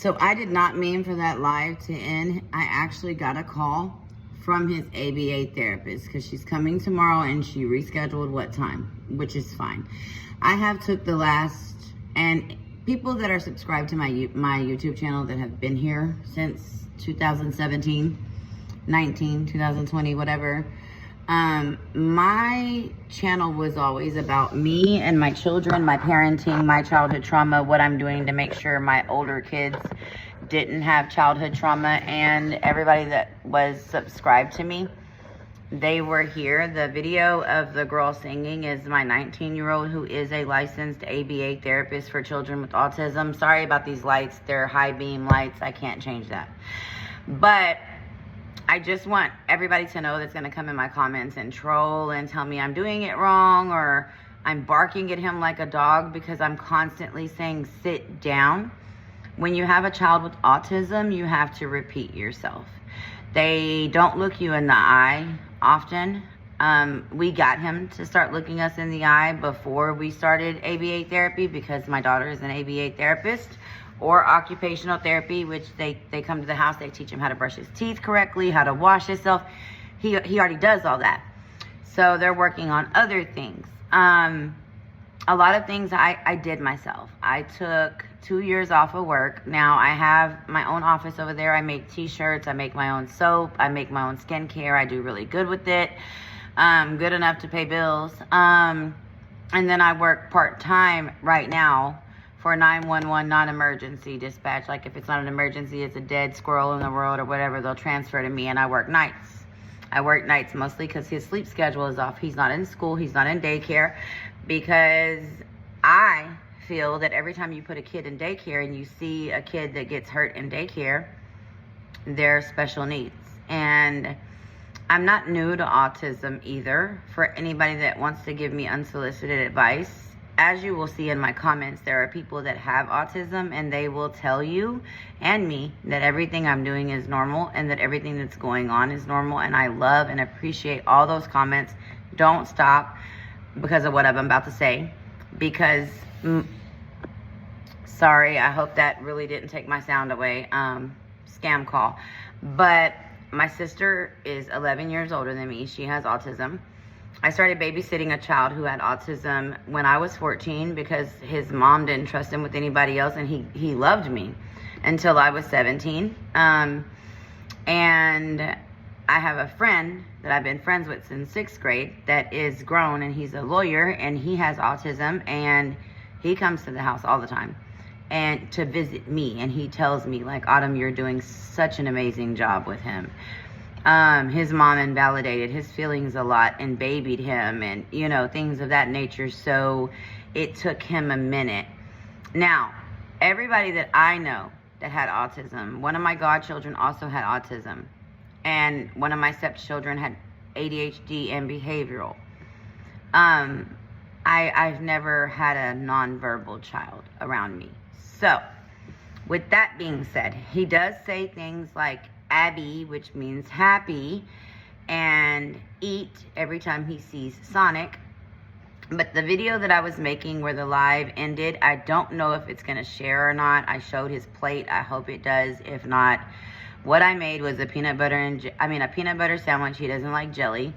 So I did not mean for that live to end. I actually got a call from his ABA therapist because she's coming tomorrow and she rescheduled what time, which is fine. I have took the last, and people that are subscribed to my YouTube channel that have been here since 2017, 19, 2020, whatever. My channel was always about me and my children, my parenting, my childhood trauma, what I'm doing to make sure my older kids didn't have childhood trauma, and everybody that was subscribed to me, they were here. The video of the girl singing is my 19-year-old who is a licensed ABA therapist for children with autism. Sorry about these lights. They're high beam lights. I can't change that. But I just want everybody to know that's going to come in my comments and troll and tell me I'm doing it wrong or I'm barking at him like a dog because I'm constantly saying sit down. When you have a child with autism, you have to repeat yourself. They don't look you in the eye often. We got him to start looking us in the eye before we started ABA therapy because my daughter is an ABA therapist, or occupational therapy, which they come to the house, they teach him how to brush his teeth correctly, how to wash himself. He already does all that. So they're working on other things. A lot of things I did myself. I took 2 years off of work. Now I have my own office over there. I make t-shirts, I make my own soap, I make my own skincare. I do really good with it. Good enough to pay bills. And then I work part-time right now for 911 non-emergency dispatch. Like if it's not an emergency, it's a dead squirrel in the road or whatever, they'll transfer to me, and I work nights. I work nights mostly because his sleep schedule is off. He's not in school, he's not in daycare, because I feel that every time you put a kid in daycare and you see a kid that gets hurt in daycare, they're special needs. And I'm not new to autism either. For anybody that wants to give me unsolicited advice, as you will see in my comments, there are people that have autism and they will tell you and me that everything I'm doing is normal and that everything that's going on is normal. And I love and appreciate all those comments. Don't stop because of what I'm about to say, because sorry, I hope that really didn't take my sound away. Scam call. But my sister is 11 years older than me. She has autism. I started babysitting a child who had autism when I was 14 because his mom didn't trust him with anybody else, and he loved me until I was 17. And I have a friend that I've been friends with since 6th grade that is grown, and he's a lawyer, and he has autism, and he comes to the house all the time and to visit me, and he tells me, like, Autumn, you're doing such an amazing job with him. His mom invalidated his feelings a lot and babied him and, you know, things of that nature. So it took him a minute. Now, everybody that I know that had autism, one of my godchildren also had autism, and one of my stepchildren had ADHD and behavioral. I've never had a nonverbal child around me. So with that being said, he does say things like Abby, which means happy, and eat every time he sees Sonic. But the video that I was making where the live ended, I don't know if it's going to share or not. I showed his plate. I hope it does. If not, what I made was a peanut butter sandwich. He doesn't like jelly,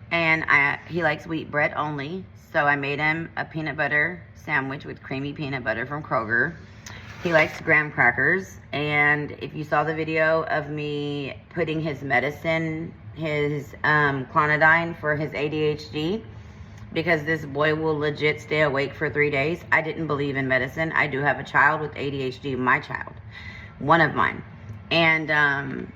and he likes wheat bread only. So I made him a peanut butter sandwich with creamy peanut butter from Kroger. He likes graham crackers, and if you saw the video of me putting his medicine, his clonidine for his ADHD, because this boy will legit stay awake for 3 days. I didn't believe in medicine. I do have a child with ADHD, my child, one of mine. And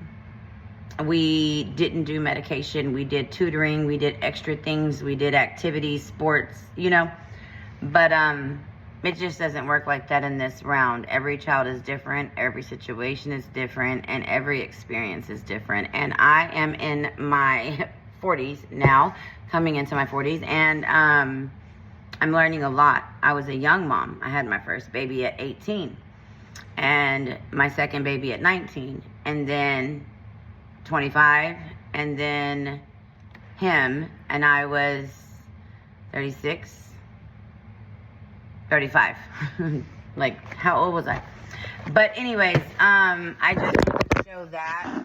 we didn't do medication. We did tutoring. We did extra things. We did activities, sports, you know. But it just doesn't work like that in this round. Every child is different. Every situation is different. And every experience is different. And I am in my 40s now, coming into my 40s. And I'm learning a lot. I was a young mom. I had my first baby at 18. And my second baby at 19. And then 25. And then him. And I was 36. 35. Like, how old was I? But anyways, I just wanted to show that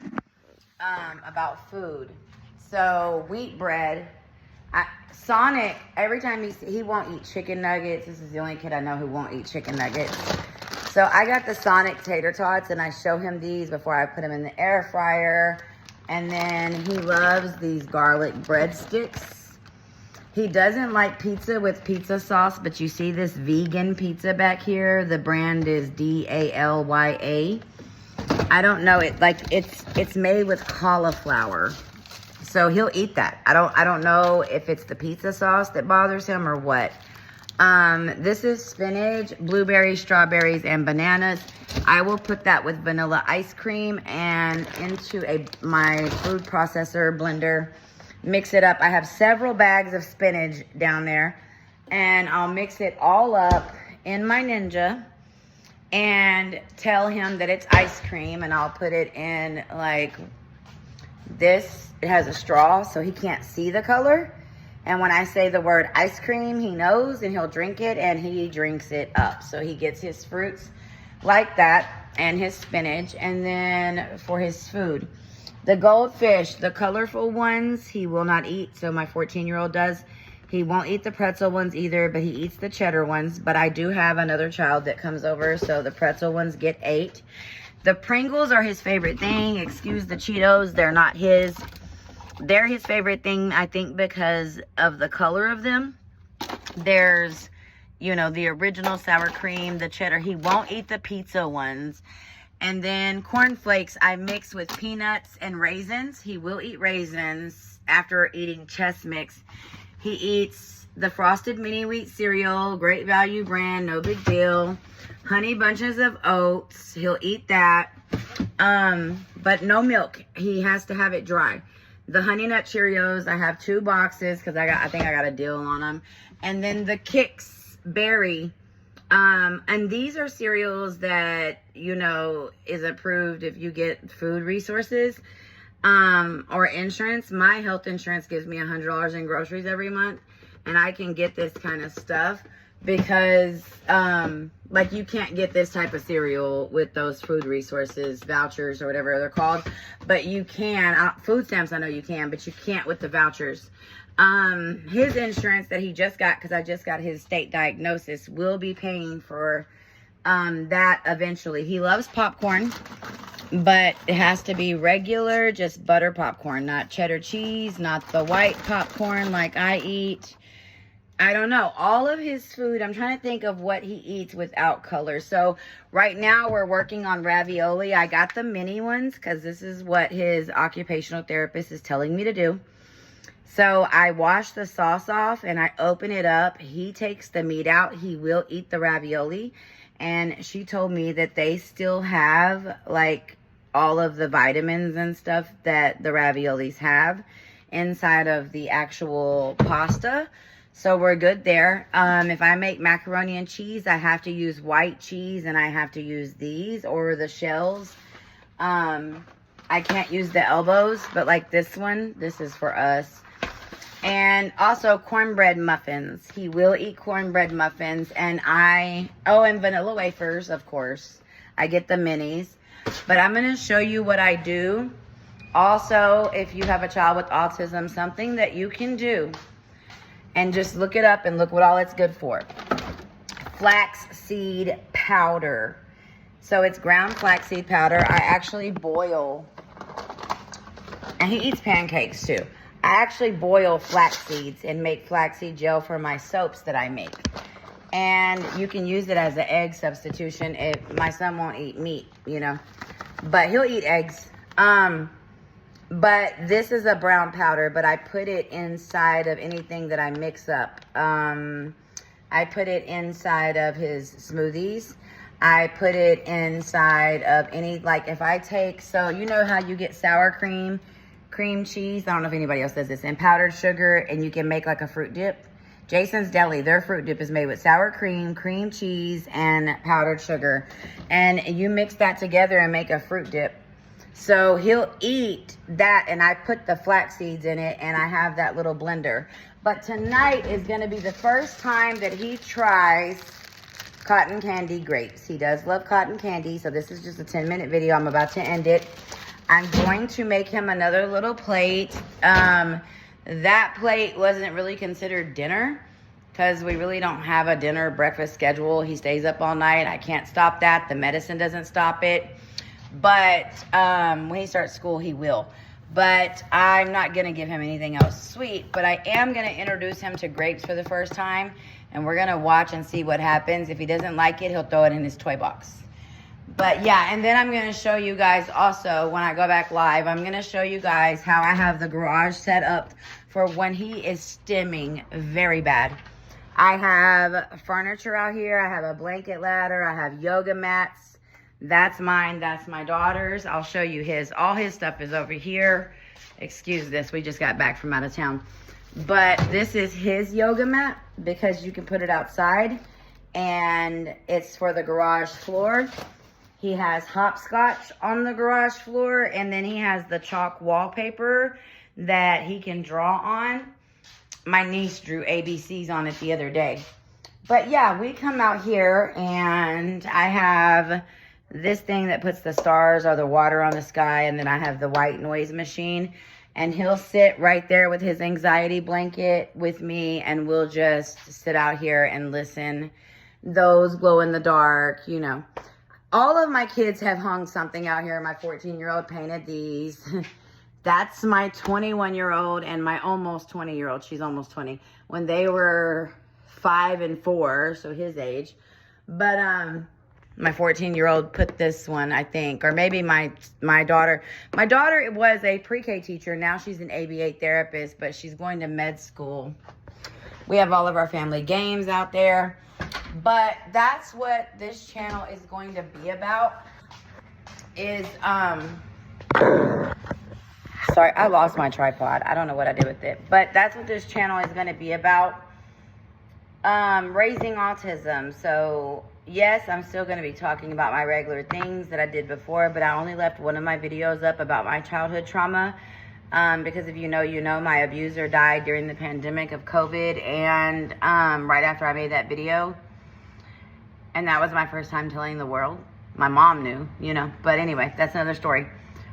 about food. So wheat bread. Sonic, every time he won't eat chicken nuggets. This is the only kid I know who won't eat chicken nuggets. So I got the Sonic tater tots, and I show him these before I put them in the air fryer. And then he loves these garlic breadsticks. He doesn't like pizza with pizza sauce, but you see this vegan pizza back here. The brand is DALYA. I don't know it. Like it's made with cauliflower. So he'll eat that. I don't know if it's the pizza sauce that bothers him or what. This is spinach, blueberries, strawberries, and bananas. I will put that with vanilla ice cream and into my food processor blender. Mix it up. I have several bags of spinach down there, and I'll mix it all up in my Ninja and tell him that it's ice cream, and I'll put it in like this. It has a straw, so he can't see the color. And when I say the word ice cream, he knows, and he'll drink it, and he drinks it up. So he gets his fruits like that and his spinach. And then for his food, the goldfish, the colorful ones, he will not eat. So my 14-year-old does. He won't eat the pretzel ones either, but he eats the cheddar ones. But I do have another child that comes over, so the pretzel ones get 8. The Pringles are his favorite thing. Excuse the Cheetos, they're not his. They're his favorite thing, I think, because of the color of them. There's, you know, the original sour cream, the cheddar. He won't eat the pizza ones. And then cornflakes I mix with peanuts and raisins. He will eat raisins after eating Chess Mix. He eats the Frosted Mini Wheat cereal, Great Value brand, no big deal. Honey Bunches of Oats, he'll eat that. But no milk. He has to have it dry. The Honey Nut Cheerios, I have 2 boxes because I think I got a deal on them. And then the Kix Berry. And these are cereals that, you know, is approved if you get food resources or insurance. My health insurance gives me $100 in groceries every month, and I can get this kind of stuff because like you can't get this type of cereal with those food resources vouchers or whatever they're called, but you can food stamps. I know you can, but you can't with the vouchers. His insurance that he just got, because I just got his state diagnosis, will be paying for that eventually. He loves popcorn, but it has to be regular, just butter popcorn, not cheddar cheese, not the white popcorn like I eat. I don't know. All of his food, I'm trying to think of what he eats without color. So right now we're working on ravioli. I got the mini ones because this is what his occupational therapist is telling me to do. So I wash the sauce off and I open it up. He takes the meat out. He will eat the ravioli. And she told me that they still have like all of the vitamins and stuff that the raviolis have inside of the actual pasta. So we're good there. If I make macaroni and cheese, I have to use white cheese and I have to use these or the shells. I can't use the elbows, but like this one, this is for us. And also cornbread muffins. He will eat cornbread muffins. And and vanilla wafers, of course. I get the minis. But I'm going to show you what I do. Also, if you have a child with autism, something that you can do. And just look it up and look what all it's good for. Flaxseed powder. So it's ground flaxseed powder. I actually boil. And he eats pancakes too. I actually boil flax seeds and make flaxseed gel for my soaps that I make. And you can use it as an egg substitution if my son won't eat meat, you know. But he'll eat eggs. But this is a brown powder, but I put it inside of anything that I mix up. I put it inside of his smoothies. I put it inside of any, like if I take, so you know how you get sour cream, cream cheese, I don't know if anybody else does this, and powdered sugar, and you can make like a fruit dip. Jason's Deli, their fruit dip is made with sour cream, cream cheese, and powdered sugar. And you mix that together and make a fruit dip. So he'll eat that, and I put the flax seeds in it, and I have that little blender. But tonight is going to be the first time that he tries cotton candy grapes. He does love cotton candy. So this is just a 10-minute video. I'm about to end it. I'm going to make him another little plate. That plate wasn't really considered dinner because we really don't have a dinner breakfast schedule. He stays up all night. I can't stop that. The medicine doesn't stop it. But when he starts school, he will. But I'm not going to give him anything else sweet. But I am going to introduce him to grapes for the first time. And we're going to watch and see what happens. If he doesn't like it, he'll throw it in his toy box. But yeah, and then I'm going to show you guys also, when I go back live, I'm going to show you guys how I have the garage set up for when he is stimming very bad. I have furniture out here. I have a blanket ladder. I have yoga mats. That's mine. That's my daughter's. I'll show you his. All his stuff is over here. Excuse this. We just got back from out of town. But this is his yoga mat because you can put it outside. And it's for the garage floor. He has hopscotch on the garage floor, and then he has the chalk wallpaper that he can draw on. My niece drew ABCs on it the other day. But yeah, we come out here, and I have this thing that puts the stars or the water on the sky, and then I have the white noise machine. And he'll sit right there with his anxiety blanket with me, and we'll just sit out here and listen. Those glow in the dark, you know. All of my kids have hung something out here. My 14-year-old painted these. That's my 21-year-old and my almost 20-year-old. She's almost 20. When they were 5 and 4, so his age. But my 14-year-old put this one, I think. Or maybe my daughter. My daughter was a pre-K teacher. Now she's an ABA therapist, but she's going to med school. We have all of our family games out there. But that's what this channel is going to be about. Is, sorry, I lost my tripod. I don't know what I did with it. But that's what this channel is going to be about. Raising autism. So, yes, I'm still going to be talking about my regular things that I did before. But I only left one of my videos up about my childhood trauma. Because if you know, my abuser died during the pandemic of COVID. And right after I made that video. And that was my first time telling the world. My mom knew, you know. But anyway, that's another story.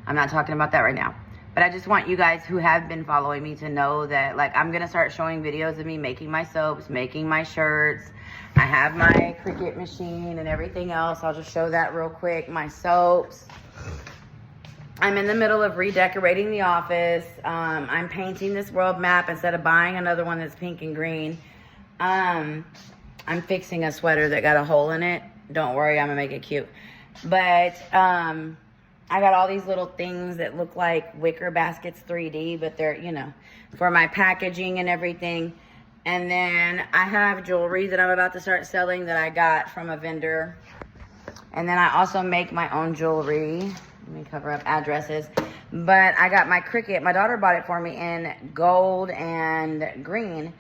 I'm not talking about that right now. But I just want you guys who have been following me to know that, like, I'm going to start showing videos of me making my soaps, making my shirts. I have my Cricut machine and everything else. I'll just show that real quick. My soaps. I'm in the middle of redecorating the office. I'm painting this world map instead of buying another one that's pink and green. I'm fixing a sweater that got a hole in it. Don't worry, I'm going to make it cute. But I got all these little things that look like wicker baskets 3D, but they're, you know, for my packaging and everything. And then I have jewelry that I'm about to start selling that I got from a vendor. And then I also make my own jewelry. Let me cover up addresses. But I got my Cricut. My daughter bought it for me in gold and green.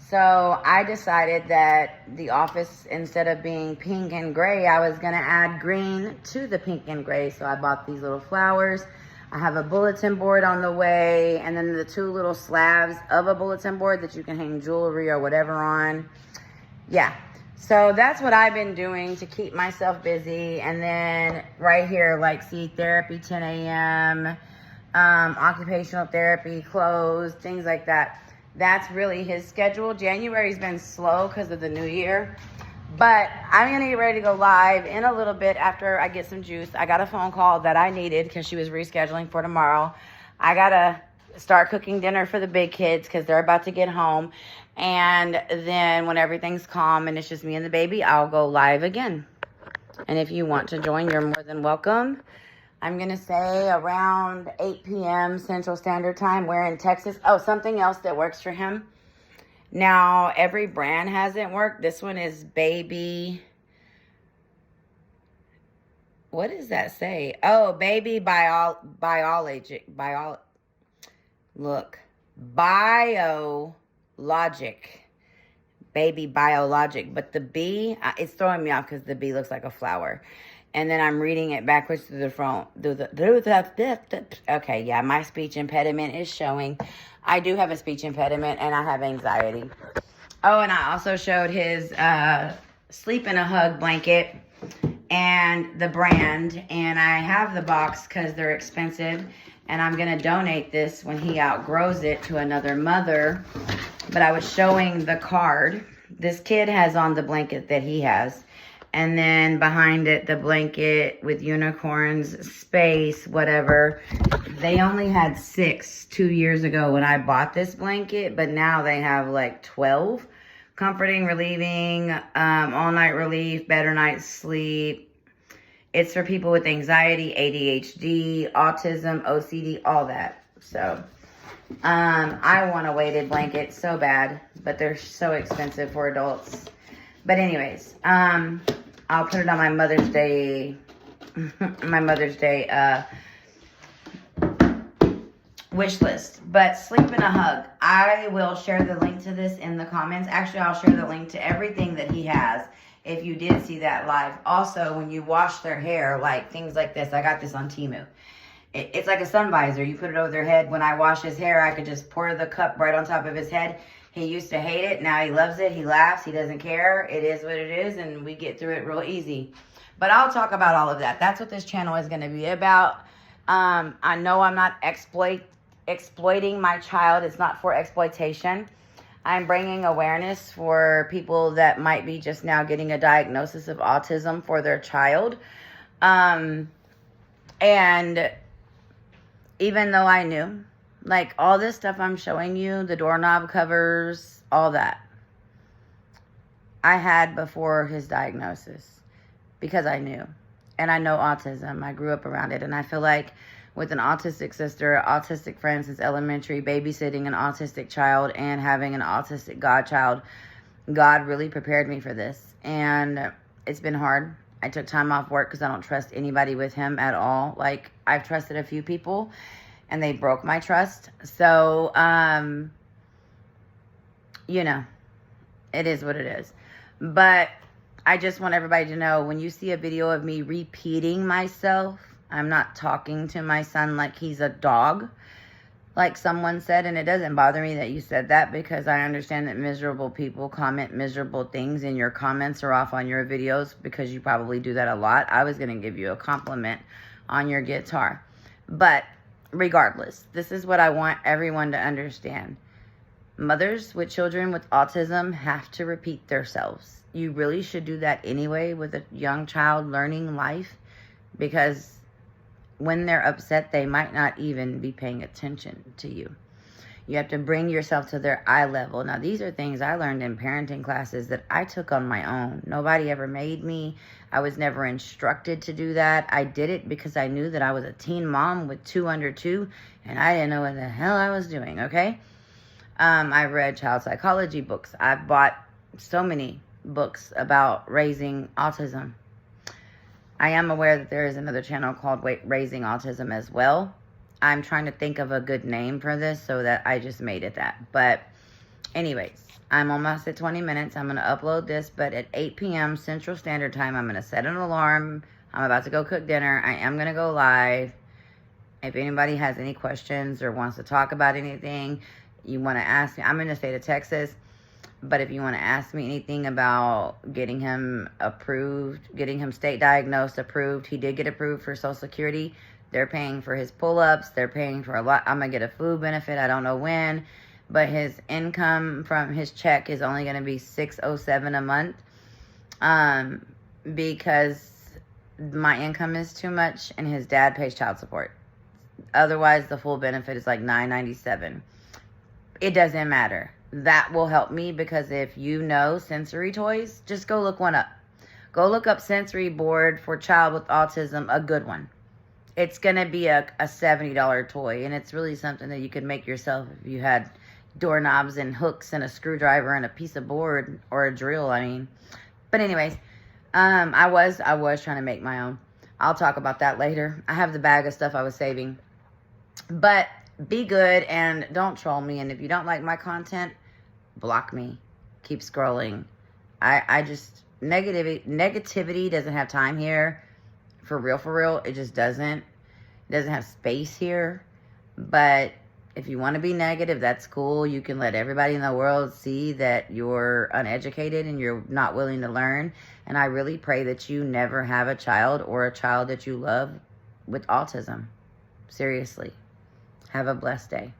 So I decided that the office, instead of being pink and gray, I was going to add green to the pink and gray. So I bought these little flowers. I have a bulletin board on the way, and then the 2 little slabs of a bulletin board that you can hang jewelry or whatever on. Yeah. So that's what I've been doing to keep myself busy. And then right here, like, see, therapy 10 a.m., occupational therapy, clothes, things like that. That's really his schedule. January's been slow because of the new year. But I'm going to get ready to go live in a little bit after I get some juice. I got a phone call that I needed because she was rescheduling for tomorrow. I got to start cooking dinner for the big kids because they're about to get home. And then when everything's calm and it's just me and the baby, I'll go live again. And if you want to join, you're more than welcome. I'm going to say around 8 p.m. Central Standard Time. We're in Texas. Oh, something else that works for him. Now, every brand hasn't worked. This one is Baby. What does that say? Oh, Baby Biologic. Look. Biologic. Baby Biologic. But the B, it's throwing me off because the B looks like a flower. And then I'm reading it backwards through the phone. Okay, yeah, my speech impediment is showing. I do have a speech impediment, and I have anxiety. Oh, and I also showed his Sleep in a Hug blanket and the brand, and I have the box because they're expensive, and I'm going to donate this when he outgrows it to another mother. But I was showing the card. This kid has on the blanket that he has, and then behind it, the blanket with unicorns, space, whatever. They only had 6 2 years ago when I bought this blanket, but now they have like 12. Comforting, relieving, all night relief, better night's sleep. It's for people with anxiety, ADHD, autism, OCD, all that. So, I want a weighted blanket so bad, but they're so expensive for adults. But anyways, I'll put it on my Mother's Day, wish list. But Sleep in a Hug, I will share the link to this in the comments. Actually, I'll share the link to everything that he has if you did see that live. Also, when you wash their hair, like things like this, I got this on Temu. It's like a sun visor. You put it over their head. When I wash his hair, I could just pour the cup right on top of his head. He used to hate it. Now he loves it. He laughs. He doesn't care. It is what it is, and we get through it real easy. But I'll talk about all of that. That's what this channel is going to be about. I know I'm not exploiting my child. It's not for exploitation. I'm bringing awareness for people that might be just now getting a diagnosis of autism for their child. And even though I knew, like all this stuff I'm showing you, the doorknob covers, all that, I had before his diagnosis because I knew. And I know autism. I grew up around it. And I feel like with an autistic sister, autistic friend since elementary, babysitting an autistic child, and having an autistic godchild, God really prepared me for this. And it's been hard. I took time off work because I don't trust anybody with him at all. Like, I've trusted a few people, and they broke my trust. So, you know, it is what it is. But I just want everybody to know, when you see a video of me repeating myself, I'm not talking to my son like he's a dog, like someone said. And it doesn't bother me that you said that, because I understand that miserable people comment miserable things, and your comments are off on your videos because you probably do that a lot. I was going to give you a compliment on your guitar. But regardless, this is what I want everyone to understand. Mothers with children with autism have to repeat themselves. You really should do that anyway with a young child learning life, because when they're upset, they might not even be paying attention to you. You have to bring yourself to their eye level. Now, these are things I learned in parenting classes that I took on my own. Nobody ever made me. I was never instructed to do that. I did it because I knew that I was a teen mom with 2 under 2, and I didn't know what the hell I was doing, okay? I read child psychology books. I've bought so many books about raising autism. I am aware that there is another channel called Raising Autism as well. I'm trying to think of a good name for this, so that I just made it that. But anyways, I'm almost at 20 minutes. I'm going to upload this, but at 8 p.m. Central Standard Time, I'm going to set an alarm. I'm about to go cook dinner. I am going to go live. If anybody has any questions or wants to talk about anything, you want to ask me. I'm in the state of Texas. But if you want to ask me anything about getting him approved, getting him state diagnosed, approved, he did get approved for Social Security. They're paying for his pull-ups. They're paying for a lot. I'm going to get a food benefit. I don't know when. But his income from his check is only going to be $607 a month. Because my income is too much and his dad pays child support. Otherwise, the full benefit is like $997. It doesn't matter. That will help me, because if you know sensory toys, just go look one up. Go look up sensory board for child with autism, a good one. It's going to be a $70 toy, and it's really something that you could make yourself if you had doorknobs and hooks and a screwdriver and a piece of board or a drill, I mean. But anyways, I was trying to make my own. I'll talk about that later. I have the bag of stuff I was saving. But be good and don't troll me. And if you don't like my content, block me. Keep scrolling. I just, negativity doesn't have time here. For real, it just doesn't. It doesn't have space here. But If you want to be negative, that's cool. You can let everybody in the world see that you're uneducated and you're not willing to learn. And I really pray that you never have a child or a child that you love with autism. Seriously. Have a blessed day.